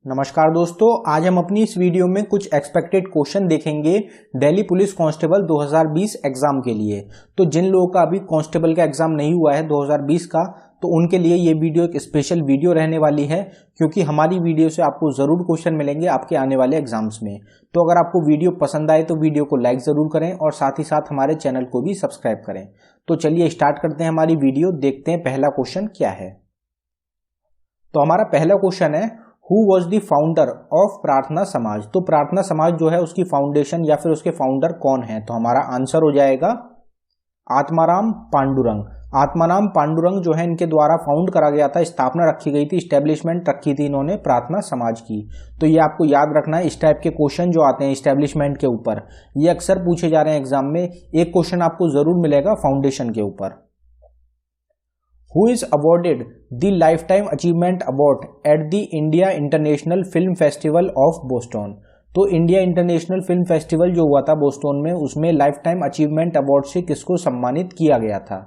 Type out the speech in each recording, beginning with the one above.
नमस्कार दोस्तों, आज हम अपनी इस वीडियो में कुछ एक्सपेक्टेड क्वेश्चन देखेंगे दिल्ली पुलिस कांस्टेबल 2020 एग्जाम के लिए। तो जिन लोगों का अभी कांस्टेबल का एग्जाम नहीं हुआ है 2020 का, तो उनके लिए ये वीडियो एक स्पेशल वीडियो रहने वाली है, क्योंकि हमारी वीडियो से आपको जरूर क्वेश्चन मिलेंगे आपके आने वाले एग्जाम्स में। तो अगर आपको वीडियो पसंद आए तो वीडियो को लाइक जरूर करें और साथ ही साथ हमारे चैनल को भी सब्सक्राइब करें। तो चलिए स्टार्ट करते हैं हमारी वीडियो, देखते हैं पहला क्वेश्चन क्या है। तो हमारा पहला क्वेश्चन है, who was the founder of प्रार्थना समाज। तो प्रार्थना समाज जो है उसकी फाउंडेशन या फिर उसके फाउंडर कौन है? तो हमारा आंसर हो जाएगा आत्माराम पांडुरंग। आत्माराम पांडुरंग जो है इनके द्वारा फाउंड करा गया था, स्थापना रखी गई थी, स्टैब्लिशमेंट रखी थी इन्होंने प्रार्थना समाज की। तो ये आपको याद रखना है। इस टाइप के क्वेश्चन जो आते हैं स्टैब्लिशमेंट के ऊपर, ये अक्सर पूछे जा रहे हैं एग्जाम में। एक क्वेश्चन आपको जरूर मिलेगा फाउंडेशन के ऊपर। Who is awarded the Lifetime Achievement Award at the India International Film Festival of Boston। तो इंडिया इंटरनेशनल फिल्म फेस्टिवल जो हुआ था बोस्टन में, उसमें लाइफ टाइम अचीवमेंट अवार्ड से किसको सम्मानित किया गया था?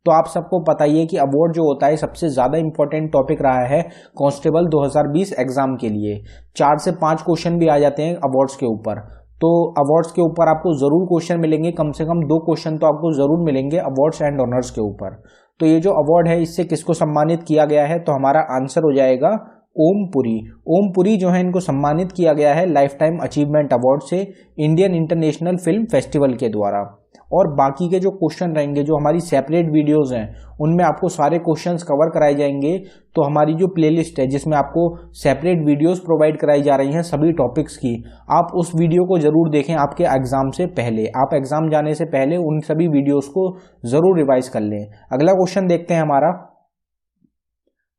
तो आप सबको पता ही है कि अवार्ड जो होता है सबसे ज्यादा इंपॉर्टेंट टॉपिक रहा है कांस्टेबल 2020 एग्जाम के लिए। 4 से 5 क्वेश्चन भी आ जाते हैं अवार्ड्स के ऊपर। तो अवार्ड्स के ऊपर आपको जरूर क्वेश्चन मिलेंगे, कम से कम 2 क्वेश्चन तो आपको जरूर मिलेंगे अवार्ड्स एंड ऑनर्स के ऊपर। तो ये जो अवार्ड है इससे किसको सम्मानित किया गया है? तो हमारा आंसर हो जाएगा ओम पुरी। ओम पुरी जो है इनको सम्मानित किया गया है लाइफ टाइम अचीवमेंट अवार्ड से इंडियन इंटरनेशनल फिल्म फेस्टिवल के द्वारा। और बाकी के जो क्वेश्चन रहेंगे, जो हमारी सेपरेट वीडियोस हैं, उनमें आपको सारे क्वेश्चंस कवर कराए जाएंगे। तो हमारी जो प्लेलिस्ट है जिसमें आपको सेपरेट वीडियोस प्रोवाइड कराई जा रही हैं सभी टॉपिक्स की, आप उस वीडियो को जरूर देखें आपके एग्जाम से पहले। आप एग्जाम जाने से पहले उन सभी वीडियोस को जरूर रिवाइज कर लें। अगला क्वेश्चन देखते हैं हमारा,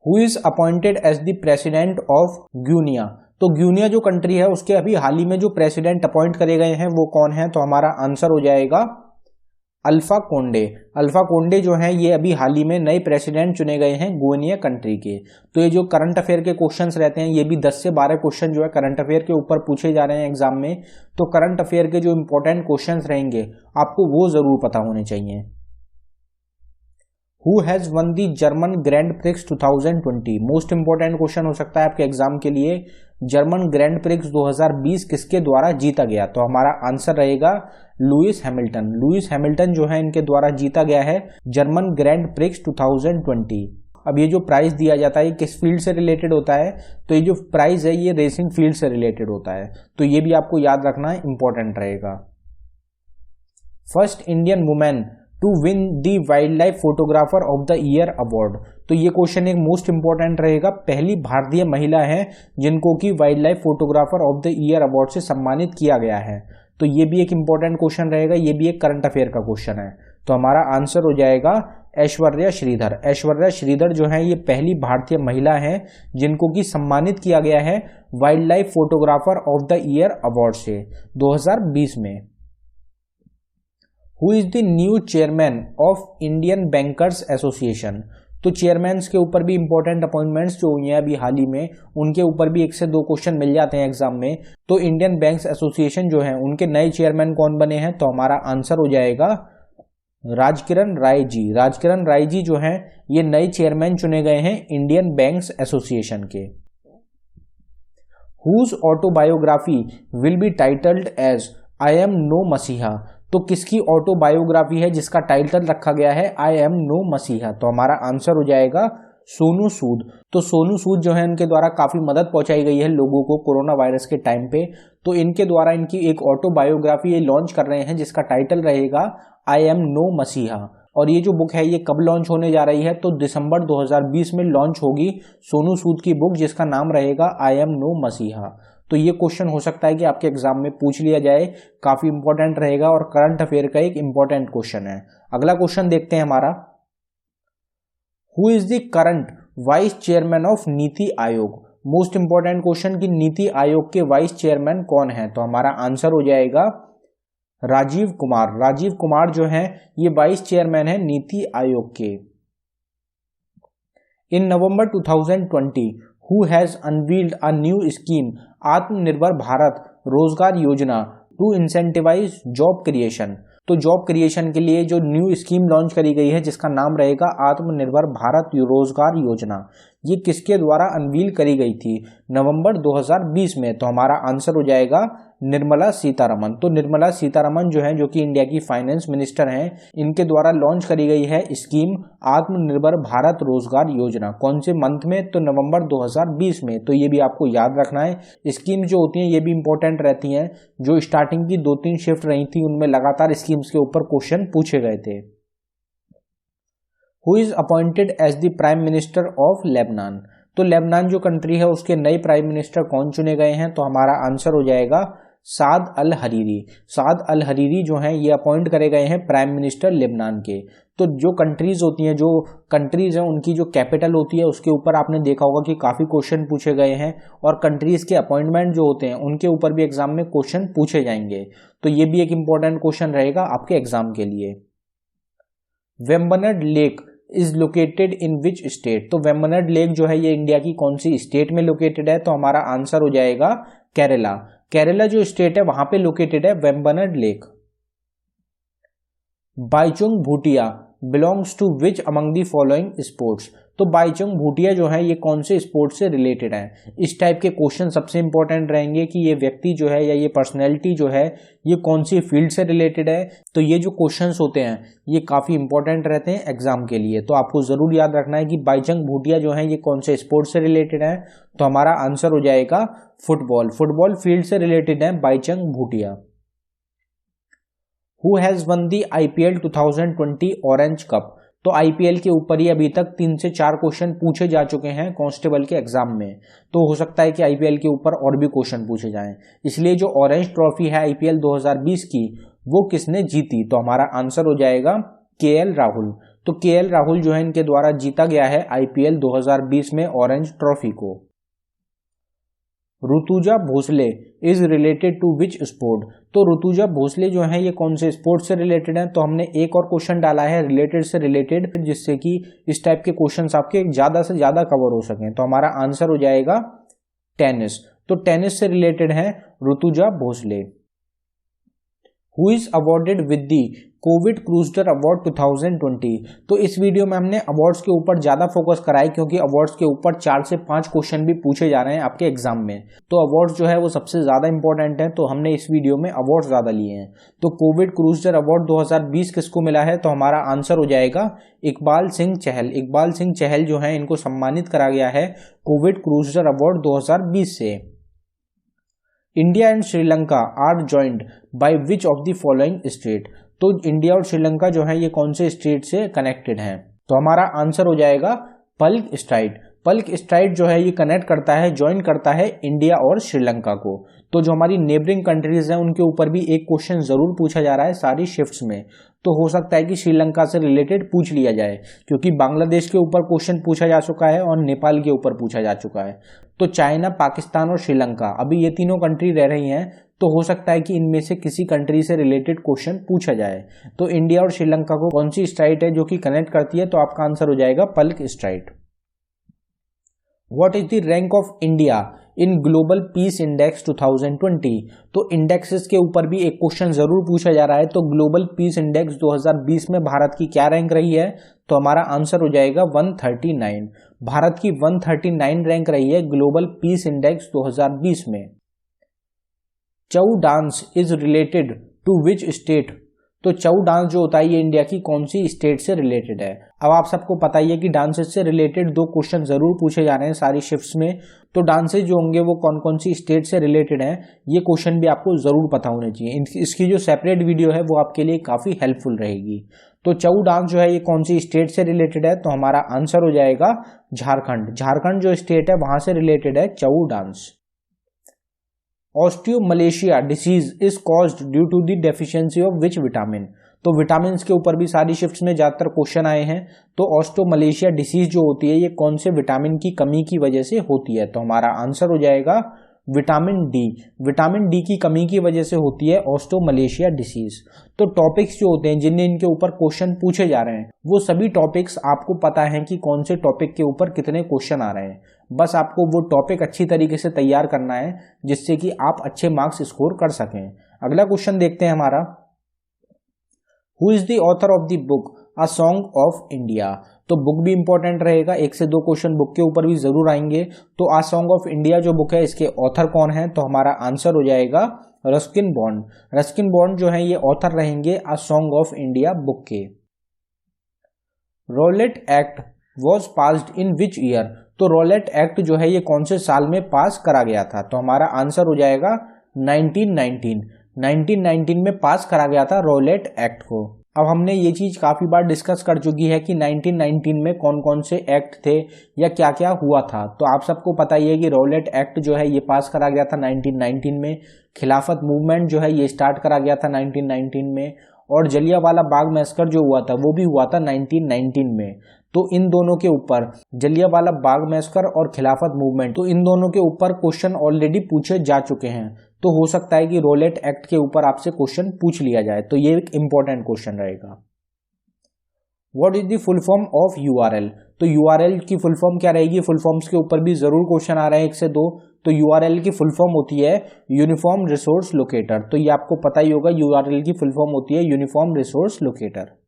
who is appointed as the president of Guinea. तो ग्यूनिया जो कंट्री है उसके अभी हाल ही में जो प्रेसिडेंट अपॉइंट करे गए हैं वो कौन है? तो हमारा आंसर हो जाएगा अल्फा कोंडे। अल्फा कोंडे जो हैं ये अभी हाल ही में नए प्रेसिडेंट चुने गए हैं गोनिया कंट्री के। तो ये जो करंट अफेयर के क्वेश्चंस रहते हैं, ये भी 10 से 12 क्वेश्चन जो है करंट अफेयर के ऊपर पूछे जा रहे हैं एग्जाम में। तो करंट अफेयर के जो इंपॉर्टेंट क्वेश्चंस रहेंगे आपको वो जरूर पता होने चाहिए। Who has won the German grand prix 2020? Most important question हो सकता है आपके एग्जाम के लिए। जर्मन ग्रैंड प्रिक्स 2020 किसके द्वारा जीता गया? तो हमारा आंसर रहेगा लुइस हैमिल्टन। लुइस हैमिल्टन जो है इनके द्वारा जीता गया है जर्मन ग्रैंड प्रिक्स 2020। अब ये जो प्राइज दिया जाता है किस फील्ड से रिलेटेड होता है? तो ये जो प्राइज है ये रेसिंग फील्ड से रिलेटेड होता है। तो ये भी आपको याद रखना इंपॉर्टेंट रहेगा। First Indian women to win the wild life photographer of the year award. तो ये क्वेश्चन एक मोस्ट इंपॉर्टेंट रहेगा। पहली भारतीय महिला है जिनको कि wild life photographer of the year award से सम्मानित किया गया है। तो ये भी एक इंपॉर्टेंट क्वेश्चन रहेगा, ये भी एक करंट अफेयर का क्वेश्चन है। तो हमारा आंसर हो जाएगा ऐश्वर्या श्रीधर। ऐश्वर्या श्रीधर जो है ये पहली भारतीय महिला है जिनको कि सम्मानित किया गया है wild life photographer of the year award से 2020 में। Who is the new chairman of Indian bankers association. तो चेयरमैन के ऊपर भी इंपॉर्टेंट अपॉइंटमेंट्स जो हुई हैं अभी हाल ही में, उनके ऊपर भी 1 से 2 क्वेश्चन मिल जाते हैं एग्जाम में। तो इंडियन बैंक्स एसोसिएशन जो है उनके नए चेयरमैन कौन बने हैं? तो हमारा आंसर हो जाएगा राजकिरण राय जी। राजकिरण राय जी जो हैं ये नए चेयरमैन चुने गए हैं इंडियन बैंक्स एसोसिएशन के। Whose autobiography will be titled as I am no मसीहा। तो किसकी ऑटोबायोग्राफी है जिसका टाइटल रखा गया है आई एम नो मसीहा? तो हमारा आंसर हो जाएगा सोनू सूद। तो सोनू सूद जो है इनके द्वारा काफी मदद पहुंचाई गई है लोगों को कोरोना वायरस के टाइम पे। तो इनके द्वारा इनकी एक ऑटोबायोग्राफी ये लॉन्च कर रहे हैं जिसका टाइटल रहेगा आई एम नो मसीहा। और ये जो बुक है ये कब लॉन्च होने जा रही है? तो दिसंबर 2020 में लॉन्च होगी सोनू सूद की बुक जिसका नाम रहेगा आई एम नो मसीहा। तो ये क्वेश्चन हो सकता है कि आपके एग्जाम में पूछ लिया जाए, काफी इंपॉर्टेंट रहेगा और करंट अफेयर का एक इंपॉर्टेंट क्वेश्चन है। अगला क्वेश्चन देखते हैं हमारा, who is the current vice chairman of NITI Aayog. Most important question कि नीति आयोग के वाइस चेयरमैन कौन है? तो हमारा आंसर हो जाएगा राजीव कुमार। राजीव कुमार जो है ये वाइस चेयरमैन है नीति आयोग के। इन नवंबर 2020 who has unveiled a new scheme आत्मनिर्भर भारत रोजगार योजना टू इंसेंटिवाइज जॉब क्रिएशन। तो जॉब क्रिएशन के लिए जो न्यू स्कीम लॉन्च करी गई है जिसका नाम रहेगा आत्मनिर्भर भारत रोजगार योजना। ये किसके द्वारा अनवील करी गई थी? नवंबर 2020 में। तो हमारा आंसर हो जाएगा निर्मला सीतारमन। तो निर्मला सीतारमन जो है, जो कि इंडिया की फाइनेंस मिनिस्टर हैं, इनके द्वारा लॉन्च करी गई है स्कीम आत्मनिर्भर भारत रोजगार योजना। कौन से मंथ में? तो नवंबर 2020 में। तो ये भी आपको याद रखना है। स्कीम जो होती हैं ये भी इंपॉर्टेंट रहती हैं। जो स्टार्टिंग की 2-3 शिफ्ट रही थी उनमें लगातार स्कीम्स के ऊपर क्वेश्चन पूछे गए थे। Who is appointed as the prime minister of Lebanon? तो लेबनान जो कंट्री है उसके नए प्राइम मिनिस्टर कौन चुने गए हैं? तो हमारा आंसर हो जाएगा साद अल हरीरी। साद अल हरीरी जो हैं ये अपॉइंट करे गए हैं प्राइम मिनिस्टर लेबनान के। तो जो कंट्रीज होती हैं, जो कंट्रीज हैं उनकी जो कैपिटल होती है उसके ऊपर आपने देखा होगा कि काफी क्वेश्चन पूछे गए हैं, और कंट्रीज के अपॉइंटमेंट जो होते हैं उनके ऊपर भी एग्जाम में क्वेश्चन पूछे जाएंगे। तो ये भी एक इंपॉर्टेंट क्वेश्चन रहेगा आपके एग्जाम के लिए। Vembanad lake is located in which state? तो वेम्बनाड लेक जो है ये इंडिया की कौन सी स्टेट में लोकेटेड है? तो हमारा आंसर हो जाएगा केरला। केरला जो स्टेट है वहां पे लोकेटेड है Vembanad lake. Baichung Bhutia belongs to which among the following sports? तो बाईचुंग भूटिया जो है ये कौन से स्पोर्ट्स से रिलेटेड है? इस टाइप के क्वेश्चन सबसे इंपॉर्टेंट रहेंगे कि ये व्यक्ति जो है या ये पर्सनैलिटी जो है ये कौन सी फील्ड से रिलेटेड है। तो ये जो क्वेश्चंस होते हैं ये काफी इंपॉर्टेंट रहते हैं एग्जाम के लिए। तो आपको जरूर याद रखना है कि बाईचुंग भूटिया जो है ये कौन से स्पोर्ट्स से रिलेटेड है। तो हमारा आंसर हो जाएगा फुटबॉल। फुटबॉल फील्ड से रिलेटेड है Baichung Bhutia. Who has won the IPL 2020 orange cup? तो आईपीएल के ऊपर ही अभी तक 3 से 4 क्वेश्चन पूछे जा चुके हैं कांस्टेबल के एग्जाम में। तो हो सकता है कि आईपीएल के ऊपर और भी क्वेश्चन पूछे जाएं। इसलिए जो ऑरेंज ट्रॉफी है आईपीएल 2020 की वो किसने जीती? तो हमारा आंसर हो जाएगा केएल राहुल। तो केएल राहुल जो है इनके द्वारा जीता गया है आईपीएल 2020 में ऑरेंज ट्रॉफी को। Rutuja Bhosale is related to which sport? तो ऋतुजा भोसले जो है ये कौन से स्पोर्ट से रिलेटेड है? तो हमने एक और क्वेश्चन डाला है रिलेटेड से रिलेटेड, जिससे कि इस टाइप के क्वेश्चंस आपके ज्यादा से ज्यादा कवर हो सकें। तो हमारा आंसर हो जाएगा टेनिस। तो टेनिस से रिलेटेड है Rutuja Bhosale. Who is awarded with the COVID cruiser award 2020? तो इस वीडियो में हमने अवार्ड्स के ऊपर ज्यादा फोकस करा है, क्योंकि अवार्ड्स के ऊपर 4 से 5 क्वेश्चन भी पूछे जा रहे हैं आपके एग्जाम में। तो अवार्ड्स जो है वो सबसे ज्यादा इंपॉर्टेंट है, तो हमने इस वीडियो में अवार्ड ज्यादा लिए हैं। तो कोविड क्रूजर अवार्ड 2020 किसको मिला है? तो हमारा आंसर हो जाएगा इकबाल सिंह चहल। इकबाल सिंह चहल जो है इनको सम्मानित करा गया है कोविड क्रूजर अवार्ड 2020 से। India and Sri Lanka are joined by which of the following state? तो इंडिया और श्रीलंका जो है ये कौन से स्टेट से कनेक्टेड हैं? तो हमारा आंसर हो जाएगा पल्क स्ट्राइट। पल्क स्ट्राइट जो है ये कनेक्ट करता है, ज्वाइन करता है इंडिया और श्रीलंका को। तो जो हमारी नेबरिंग कंट्रीज हैं उनके ऊपर भी एक क्वेश्चन जरूर पूछा जा रहा है सारी शिफ्ट्स में। तो हो सकता है कि श्रीलंका से रिलेटेड पूछ लिया जाए, क्योंकि बांग्लादेश के ऊपर क्वेश्चन पूछा जा चुका है और नेपाल के ऊपर पूछा जा चुका है। तो चाइना, पाकिस्तान और श्रीलंका अभी ये तीनों कंट्री रह रही हैं, तो हो सकता है कि इनमें से किसी कंट्री से रिलेटेड क्वेश्चन पूछा जाए। तो इंडिया और श्रीलंका को कौन सी स्ट्राइट है जो कि कनेक्ट करती है? तो आपका आंसर हो जाएगा Palk Strait. What is the rank of India in global peace index 2020? तो इंडेक्सेस के ऊपर भी एक क्वेश्चन जरूर पूछा जा रहा है। तो ग्लोबल पीस इंडेक्स 2020 में भारत की क्या रैंक रही है? तो हमारा आंसर हो जाएगा 139। भारत की 139 रैंक रही है ग्लोबल पीस इंडेक्स 2020 में। Chhau dance is related to which state? तो चऊ डांस जो होता है ये इंडिया की कौन सी स्टेट से रिलेटेड है? अब आप सबको पता ही है कि डांसेस से रिलेटेड 2 क्वेश्चन जरूर पूछे जा रहे हैं सारी शिफ्ट्स में। तो डांसेस जो होंगे वो कौन कौन सी स्टेट से रिलेटेड हैं, ये क्वेश्चन भी आपको जरूर पता होने चाहिए। इसकी जो सेपरेट वीडियो है वो आपके लिए काफी हेल्पफुल रहेगी। तो चऊ डांस जो है ये कौन सी स्टेट से रिलेटेड है? तो हमारा आंसर हो जाएगा झारखंड। झारखंड जो स्टेट है वहां से रिलेटेड है Chhau dance. Osteomalacia disease is caused due to the deficiency of which vitamin? तो विटामिन के ऊपर भी सारी शिफ्ट्स में ज्यादातर क्वेश्चन आए हैं। तो ऑस्टियोमलेशिया डिसीज जो होती है ये कौन से विटामिन की कमी की वजह से होती है? तो हमारा आंसर हो जाएगा विटामिन डी। विटामिन डी की कमी की वजह से होती है ऑस्टियोमलेशिया डिसीज। तो टॉपिक्स जो होते हैं जिनने इनके ऊपर क्वेश्चन पूछे जा रहे हैं वो सभी टॉपिक्स आपको पता है कि कौन से टॉपिक के ऊपर कितने क्वेश्चन आ रहे हैं। बस आपको वो टॉपिक अच्छी तरीके से तैयार करना है जिससे कि आप अच्छे मार्क्स स्कोर कर सकें। अगला क्वेश्चन देखते हैं हमारा, who is the author of the book a song of India? तो बुक भी इंपॉर्टेंट रहेगा, 1 से 2 क्वेश्चन बुक के ऊपर भी जरूर आएंगे। तो आ सॉन्ग ऑफ इंडिया जो बुक है इसके ऑथर कौन है, तो हमारा आंसर हो जाएगा रस्किन बॉन्ड। रस्किन बॉन्ड जो है ये ऑथर रहेंगे a song of India book के। Rowlatt Act was passed in which year, तो रॉलेट एक्ट जो है ये कौन से साल में पास करा गया था, तो हमारा आंसर हो जाएगा 1919 में पास करा गया था रॉलेट एक्ट को। अब हमने ये चीज काफी बार डिस्कस कर चुकी है कि 1919 में कौन कौन से एक्ट थे या क्या क्या हुआ था। तो आप सबको पता ही है कि रॉलेट एक्ट जो है ये पास करा गया था 1919 में, खिलाफत मूवमेंट जो है ये स्टार्ट करा गया था 1919 में, और जलियांवाला बाग मैसकर जो हुआ था वो भी हुआ था 1919 में। तो इन दोनों के ऊपर, जलियांवाला बाग मैसकर और खिलाफत मूवमेंट, तो इन दोनों के ऊपर क्वेश्चन ऑलरेडी पूछे जा चुके हैं। तो हो सकता है कि रॉलेट एक्ट के ऊपर आपसे क्वेश्चन पूछ लिया जाए, तो ये एक इंपॉर्टेंट क्वेश्चन रहेगा। What is the full form of URL, तो यूआरएल की फुल फॉर्म क्या रहेगी, फुल फॉर्म्स के ऊपर भी जरूर क्वेश्चन आ रहे हैं 1 से 2। तो यूआरएल की फुल फॉर्म होती है यूनिफॉर्म रिसोर्स लोकेटर, तो ये आपको पता ही होगा, यूआरएल की फुल फॉर्म होती है uniform resource locator.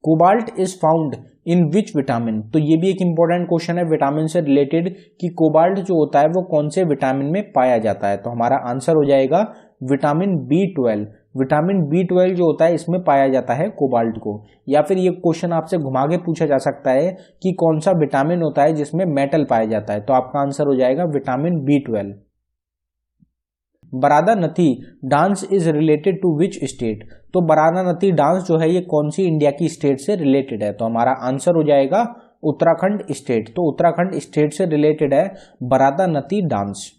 Cobalt is found in which vitamin, तो ये भी एक इंपॉर्टेंट क्वेश्चन है विटामिन से रिलेटेड कि कोबाल्ट जो होता है वो कौन से विटामिन में पाया जाता है, तो हमारा आंसर हो जाएगा विटामिन B12। विटामिन B12 जो होता है इसमें पाया जाता है कोबाल्ट को। या फिर ये क्वेश्चन आपसे घुमा के पूछा जा सकता है कि कौन सा विटामिन होता है जिसमें मेटल पाया जाता है, तो आपका आंसर हो जाएगा vitamin B12। Bharatanatyam dance is related to which state, तो बरादानथी डांस जो है ये कौन सी इंडिया की स्टेट से रिलेटेड है, तो हमारा आंसर हो जाएगा उत्तराखंड स्टेट। तो उत्तराखंड स्टेट से रिलेटेड है Bharatanatyam dance.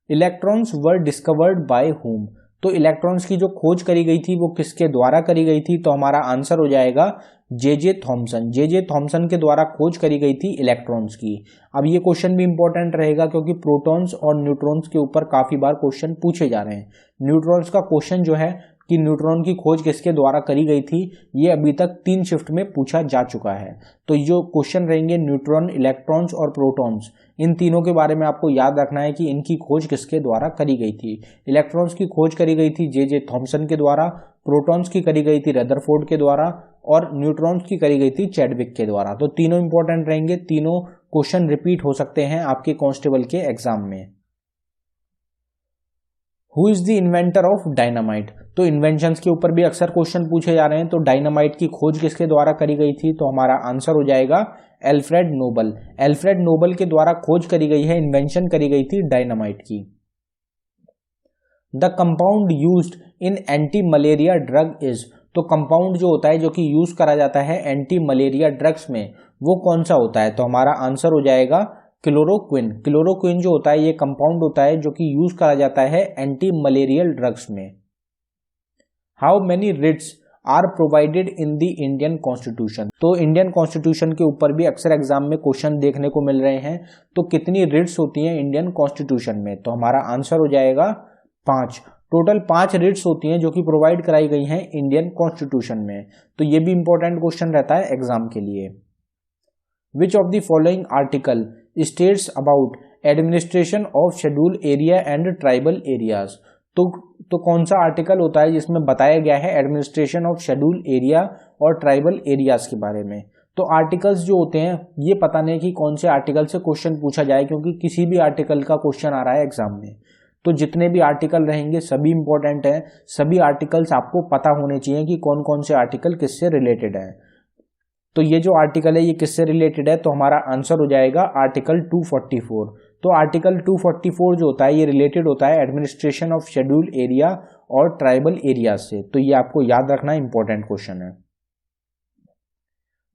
Electrons were discovered by whom, तो इलेक्ट्रॉन्स की जो खोज करी गई थी वो किसके द्वारा करी गई थी, तो हमारा आंसर हो जाएगा जे थॉमसन। जे थॉमसन के द्वारा खोज करी गई थी इलेक्ट्रॉन्स की। अब ये क्वेश्चन भी इंपॉर्टेंट रहेगा क्योंकि प्रोटॉन्स और न्यूट्रॉन्स के ऊपर काफी बार क्वेश्चन पूछे जा रहे हैं। न्यूट्रॉन्स का क्वेश्चन जो है कि न्यूट्रॉन की खोज किसके द्वारा करी गई थी, ये अभी तक 3 शिफ्ट में पूछा जा चुका है। तो जो क्वेश्चन रहेंगे न्यूट्रॉन, इलेक्ट्रॉन्स और प्रोटॉन्स, इन तीनों के बारे में आपको याद रखना है कि इनकी खोज किसके द्वारा करी गई थी। इलेक्ट्रॉन्स की खोज करी गई थी जे थॉमसन के द्वारा, प्रोटॉन्स की करी गई थी रदरफोर्ड के द्वारा, और न्यूट्रॉन्स की करी गई थी चैडविक के द्वारा। तो तीनों इंपॉर्टेंट रहेंगे, तीनों क्वेश्चन रिपीट हो सकते हैं आपके कांस्टेबल के एग्जाम में। Who is the inventor of dynamite, तो इन्वेंशंस के ऊपर भी अक्सर क्वेश्चन पूछे जा रहे हैं। तो डायनामाइट की खोज किसके द्वारा करी गई थी, तो हमारा आंसर हो जाएगा एल्फ्रेड नोबल। एल्फ्रेड नोबल के द्वारा खोज करी गई है, इन्वेंशन करी गई थी डायनामाइट की। The compound used in anti malaria drug is, तो कंपाउंड जो होता है जो कि यूज करा जाता है एंटी मलेरिया ड्रग्स में, वो कौन सा होता है, तो हमारा आंसर हो जाएगा क्लोरोक्विन। क्लोरोक्विन जो होता है ये कंपाउंड होता है जो कि यूज करा जाता है एंटी मलेरियल ड्रग्स में। How many writs are provided in the Indian constitution, तो इंडियन कॉन्स्टिट्यूशन के ऊपर भी अक्सर एग्जाम में क्वेश्चन देखने को मिल रहे हैं। तो कितनी रिट्स होती हैं इंडियन कॉन्स्टिट्यूशन में, तो हमारा आंसर हो जाएगा 5। टोटल 5 रिट्स होती हैं जो कि प्रोवाइड कराई गई हैं इंडियन कॉन्स्टिट्यूशन में। तो ये भी इंपॉर्टेंट क्वेश्चन रहता है एग्जाम के लिए। विच of the following article states about administration of schedule area and tribal areas, तो कौन सा आर्टिकल होता है जिसमें बताया गया है एडमिनिस्ट्रेशन ऑफ शेड्यूल एरिया और ट्राइबल एरियाज के बारे में। तो आर्टिकल्स जो होते हैं ये पता नहीं कि कौन से आर्टिकल से क्वेश्चन पूछा जाए, क्योंकि किसी भी आर्टिकल का क्वेश्चन आ रहा है एग्जाम में। तो जितने भी आर्टिकल रहेंगे सभी इंपॉर्टेंट हैं, सभी आर्टिकल्स आपको पता होने चाहिए कि कौन कौन से आर्टिकल किससे रिलेटेड है। तो ये जो आर्टिकल है ये किससे रिलेटेड है, तो हमारा आंसर हो जाएगा आर्टिकल 244। तो आर्टिकल 244 जो होता है ये रिलेटेड होता है एडमिनिस्ट्रेशन ऑफ शेड्यूल एरिया और ट्राइबल एरिया से। तो ये आपको याद रखना इंपॉर्टेंट क्वेश्चन है।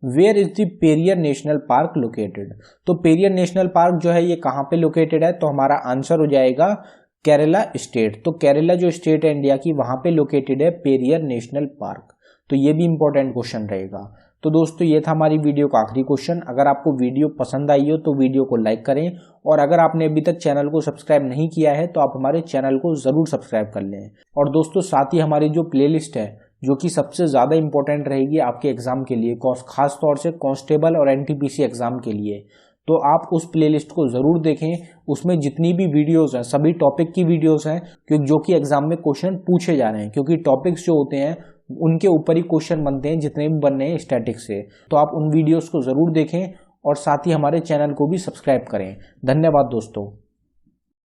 Where is the Periyar national park located, तो पेरियर नेशनल पार्क जो है ये कहाँ पे लोकेटेड है, तो हमारा आंसर हो जाएगा केरला स्टेट। तो केरला जो स्टेट है इंडिया की वहां पे लोकेटेड है पेरियर नेशनल पार्क। तो ये भी इंपॉर्टेंट क्वेश्चन रहेगा। तो दोस्तों ये था हमारी वीडियो का आखिरी क्वेश्चन। अगर आपको वीडियो पसंद आई हो तो वीडियो को लाइक करें, और अगर आपने अभी तक चैनल को सब्सक्राइब नहीं किया है तो आप हमारे चैनल को जरूर सब्सक्राइब कर लें। और दोस्तों साथ ही हमारी जो प्लेलिस्ट है जो कि सबसे ज्यादा इंपॉर्टेंट रहेगी आपके एग्जाम के लिए, खास तौर से कांस्टेबल और एनटीपीसी एग्जाम के लिए, तो आप उस प्लेलिस्ट को जरूर देखें। उसमें जितनी भी वीडियोस हैं सभी टॉपिक की वीडियोस हैं जो कि एग्जाम में क्वेश्चन पूछे जा रहे हैं, क्योंकि टॉपिक्स जो होते हैं उनके ऊपर ही क्वेश्चन बनते हैं जितने भी बन रहे हैं स्टैटिक से। तो आप उन वीडियोस को ज़रूर देखें और साथ ही हमारे चैनल को भी सब्सक्राइब करें। धन्यवाद दोस्तों।